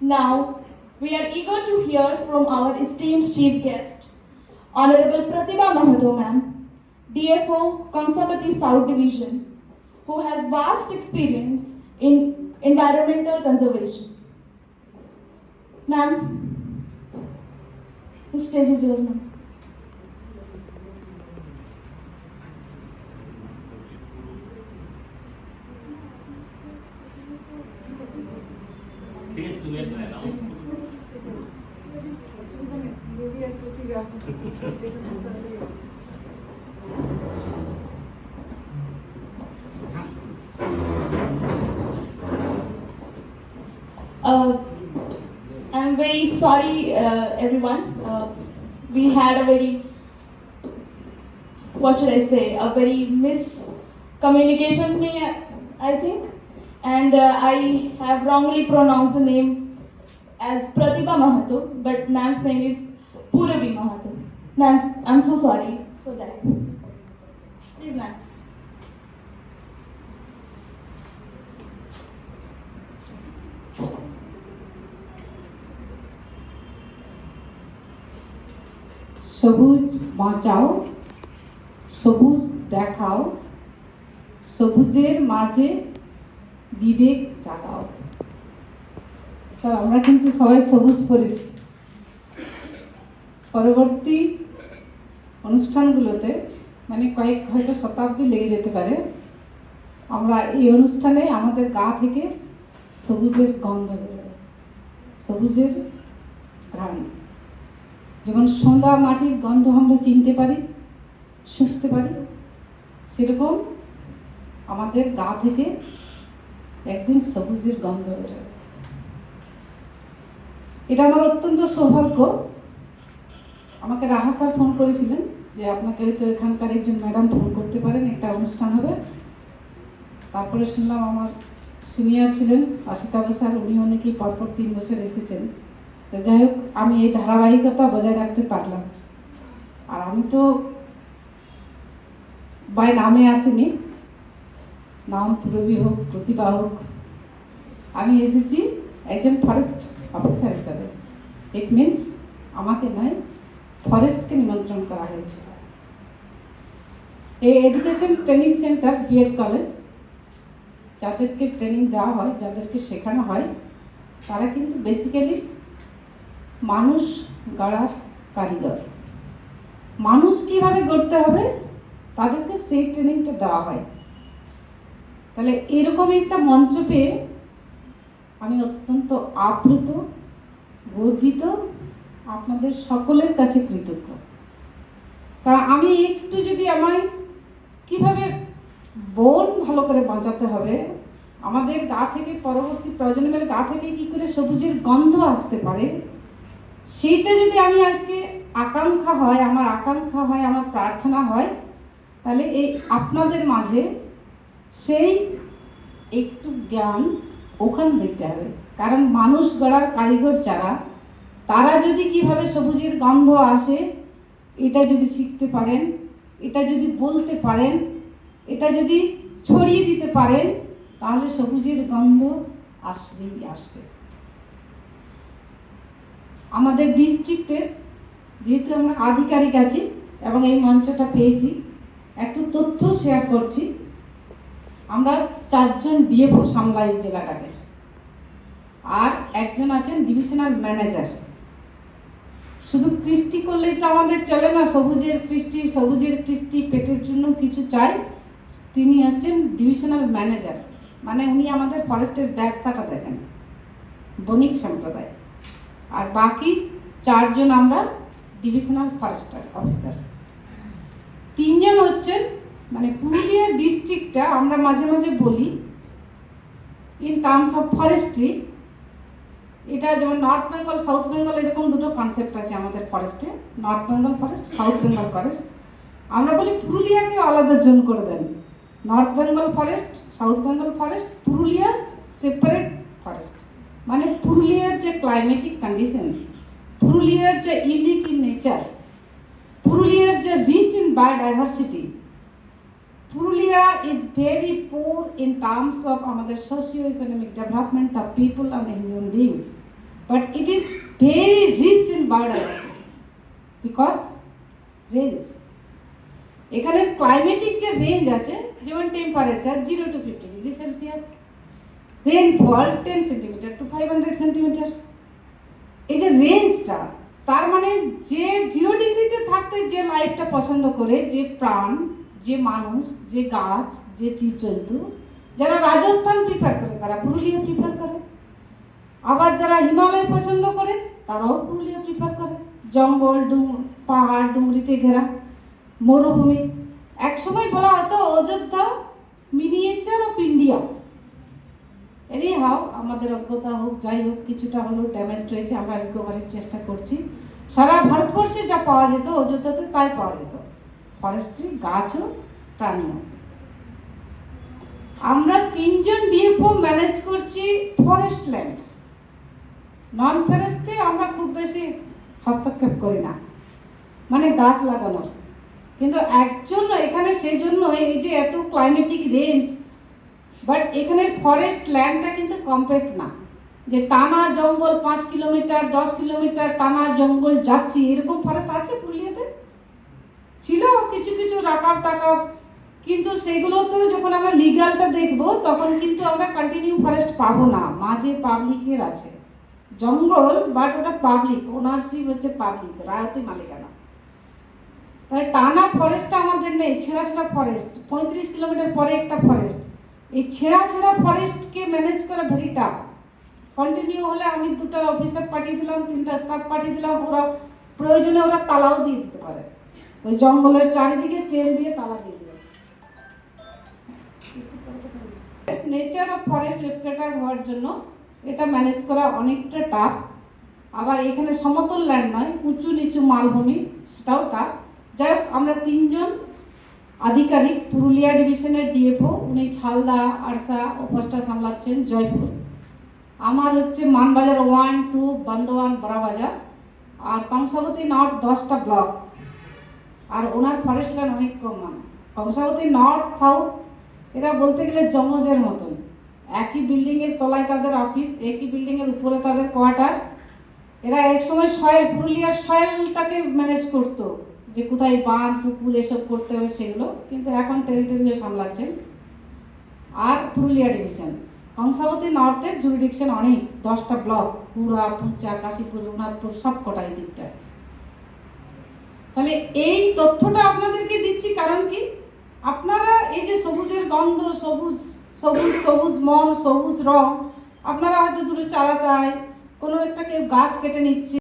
Now, we are eager to hear from our esteemed chief guest, Honorable Pratibha Mahato ma'am, DFO, Kamsapati South Division, who has vast experience in environmental conservation. Ma'am, the stage is yours, ma'am. I'm very sorry, everyone. We had a very, what should I say, a very miscommunication, I think. And I have wrongly pronounced the name as Pratibha Mahato, but ma'am's name is Purabi Mahato. Ma'am, I'm so sorry for that. Please, ma'am. সবুজ বাঁচাও, সবুজ দেখাও, সবুজের মাঝে বিবেক জাগাও। Sir, আমরা কিন্তু সবাই সবুজ পড়েছি। পরবর্তী অনুষ্ঠানগুলোতে মানে কয়েক হয়তো শতাব্দী লেগে যেতে পারে, আমরা এই অনুষ্ঠানে আমাদের গা থেকে সবুজের গন্ধ বেরোবে, সবুজের ঘ্রাণ। যেমন সোঁদা মাটির গন্ধ আমরা চিনতে পারি, শুঁকতে পারি, সেরকম আমাদের গা থেকে একদিন সবুজের গন্ধ বেরোবে। এটা আমার অত্যন্ত সৌভাগ্য। আমাকে রাহা স্যার ফোন করেছিলেন যে আপনাকে হয়তো এখানকার একজন ম্যাডাম ফোন করতে পারেন, একটা অনুষ্ঠান হবে। তারপরে শুনলাম আমার সিনিয়র ছিলেন আশিতাব স্যার, উনি অনেকেই পরপর 3 বছর এসেছেন। তো যাই হোক, আমি এই ধারাবাহিকতা বজায় রাখতে পারলাম। আর আমি তো বাই নামে আসিনি, নাম পুরবী হোক, প্রতিভা হোক, আমি এসেছি একজন ফরেস্ট অফিসার হিসাবে। ইট মিনস আমাকে নয়, ফরেস্টকে নিমন্ত্রণ করা হয়েছে। এই education training centre B Ed college, যাদেরকে ট্রেনিং দেওয়া হয়, যাদেরকে শেখানো হয়, তারা কিন্তু বেসিক্যালি মানুষ গড়ার কারিগর। মানুষ কিভাবে গড়তে হবে তাদেরকে সেই ট্রেনিংটা দেওয়া হয়। তাহলে এরকম একটা মঞ্চ পেয়ে আমি অত্যন্ত আপ্লুত, গর্বিত, আপনাদের সকলের কাছে কৃতজ্ঞ। তা আমি একটু যদি আমায় কিভাবে বন ভালো করে বাঁচাতে হবে, আমাদের গা থেকে পরবর্তী প্রজন্মের গা থেকে কি করে সবুজের গন্ধ আসতে পারে, সেইটা যদি আমি আজকে আকাঙ্ক্ষা হয়, আমার প্রার্থনা হয়, তাহলে এই আপনাদের মাঝে সেই একটু জ্ঞান ওখান দিতে হবে। কারণ মানুষ গড়ার কারিগর যারা, তারা যদি কিভাবে সবুজের গন্ধ আসে এটা যদি শিখতে পারেন, এটা যদি বলতে পারেন, এটা যদি ছড়িয়ে দিতে পারেন, তাহলে সবুজের গন্ধ আসবেই আসবে। আমাদের ডিস্ট্রিক্টের যেহেতু আমরা আধিকারিক আছি এবং এই মঞ্চটা পেয়েছি, একটু তথ্য শেয়ার করছি। আমরা 4 জন ডিএফও সামলাই জেলাটাকে, আর একজন আছেন ডিভিশনাল ম্যানেজার। শুধু কৃষ্টি করলেই তো আমাদের চলে না, সবুজের সৃষ্টি, সবুজের কৃষ্টি, পেটের জন্য কিছু চাই। তিনি হচ্ছেন ডিভিশনাল ম্যানেজার, মানে উনি আমাদের ফরেস্টের ব্যবসাটা দেখেন, বণিক সম্প্রদায়। আর বাকি 4 জন আমরা ডিভিশনাল ফরেস্টার অফিসার। 3 জন হচ্ছেন, মানে পুরুলিয়া ডিস্ট্রিক্টটা আমরা মাঝে মাঝে বলি ইন টার্মস অফ ফরেস্ট্রি, এটা যেমন নর্থ বেঙ্গল, সাউথ বেঙ্গল, এরকম দুটো কনসেপ্ট আছে আমাদের ফরেস্টে, north Bengal forest, south Bengal forest. আমরা বলি পুরুলিয়াকে আলাদা জোন করে দেন, north Bengal forest, south Bengal forest, Purulia separate forest. মানে পুরুলিয়ার যে ক্লাইমেটিক কন্ডিশন, পুরুলিয়ার যে ইউনিক ইন নেচার, পুরুলিয়ার যে rich in biodiversity, Purulia is very poor in terms of আমাদের socio-economic development of people and human beings. but it is very rich in biodiversity because range. এখানে climatic যে range আছে, যেমন temperature 0 to 50 degree Celsius, rainfall 10 centimetre to 500 centimetre. এই যে রেঞ্জটা, তার মানে যে 0 ডিগ্রিতে থাকতে যে লাইফটা পছন্দ করে, যে প্রাণ, যে মানুষ, যে গাছ, যে জীবজন্তু, যারা রাজস্থান প্রিফার করে তারা পুরুলিয়া প্রিফার করে, আবার যারা হিমালয় পছন্দ করে তারাও পুরুলিয়া প্রিফার করে। জঙ্গল, পাহাড়, ডুংরিতে ঘেরা, মরুভূমি। একসময় বলা হতো অযোধ্যা মিনিয়েচার অফ ইন্ডিয়া। এরই হাও আমাদের অজ্ঞতা হোক, যাই হোক, কিছুটা হলেও ড্যামেজ রয়েছে, আমরা রিকভারির চেষ্টা করছি। সারা ভারতবর্ষে যা পাওয়া যেত অযোধ্যাতে তাই পাওয়া যেত, ফরেস্ট্রি, গাছও, প্রাণীও। আমরা 3 জন ডিএফও ম্যানেজ করছি ফরেস্ট ল্যান্ড। নন ফরেস্টে আমরা খুব বেশি হস্তক্ষেপ করি না, মানে গাছ লাগানোর। কিন্তু একজন এখানে, সেই জন্য এই যে এত ক্লাইমেটিক রেঞ্জ, বাট এখানে ফরেস্ট ল্যান্ডটা কিন্তু কমপ্লিট না, যে টানা জঙ্গল 5 কিলোমিটার 10 কিলোমিটার টানা জঙ্গল যাচ্ছি, এরকম ফরেস্ট আছে পুরুলিয়াতে? ছিল কিছু কিছু রাকাব টাকাব, কিন্তু সেগুলোতেও যখন আমরা লিগালটা দেখবো তখন কিন্তু আমরা কন্টিনিউ ফরেস্ট পাবো না, মাঝে পাবলিকের আছে জঙ্গল, বাট ওটা পাবলিক ওনারশিপ, হচ্ছে পাবলিক, রায়তি মালিকানা। তাই টানা ফরেস্টটা আমাদের নেই, ছেঁড়া ছেঁড়া ফরেস্ট, 35 কিলোমিটার পরে একটা ফরেস্ট। এই ছেঁড়া ছেঁড়া ফরেস্টকে ম্যানেজ করা ভেরি টাফ। কন্টিনিউ হলে আমি 2টা অফিসার পাঠিয়ে দিলাম, 3টা স্টাফ পাঠিয়ে দিলাম, ওরা প্রয়োজনে ওরা তালাও দিয়ে দিতে পারে, ওই জঙ্গলের চারিদিকে চেন দিয়ে তালা দিয়ে দিল। নেচার অফ ফরেস্ট স্ক্যাটার হওয়ার জন্য এটা ম্যানেজ করা অনেকটা টাফ। আবার এখানে সমতল ল্যান্ড নয়, উঁচু নিচু মালভূমি, সেটাও টাফ। যাই হোক, আমরা 3 জন আধিকারিক, পুরুলিয়া ডিভিশনের ডিএফও, উনি ছালদা, আরসা ও পোস্টটা সামলাচ্ছেন জয়পুর। আমার হচ্ছে মানবাজার 1, 2, বান্দোয়ান, বড়াবাজার, আর কংসাবতী নর্থ 10টা ব্লক। আর ওনার ফরেস্ট ল্যান্ড অনেক কম। মানে কংসাবতী নর্থ সাউথ এরা বলতে গেলে যমজের মতন, একই বিল্ডিংয়ের তলায় তাদের অফিস, একই বিল্ডিংয়ের উপরে তাদের কোয়ার্টার। এরা একসময় সয়েল, পুরুলিয়ার সয়েলটাকে ম্যানেজ করতো, যে কোথায় বাঁধ পুকুর এসব করতে হবে সেগুলো, কিন্তু এখন টেরিটরিও সামলাচ্ছেন। আর পুরুলিয়া ডিভিশন, কংসাবতী নর্থের জুরিডিকশন অনেক, 10টা ব্লক, কুড়া, পুঁচা, কাশীপুর, রঘুনাথপুর, সব কটাই দিকটা। তাহলে এই তথ্যটা আপনাদেরকে দিচ্ছি কারণ কি, আপনারা এই যে সবুজের গন্ধ, সবুজ সবুজ সবুজ মন, সবুজ রং, আপনারা হয়তো দূরে চারা চায়, কোনো একটা কেউ গাছ কেটে নিচ্ছে,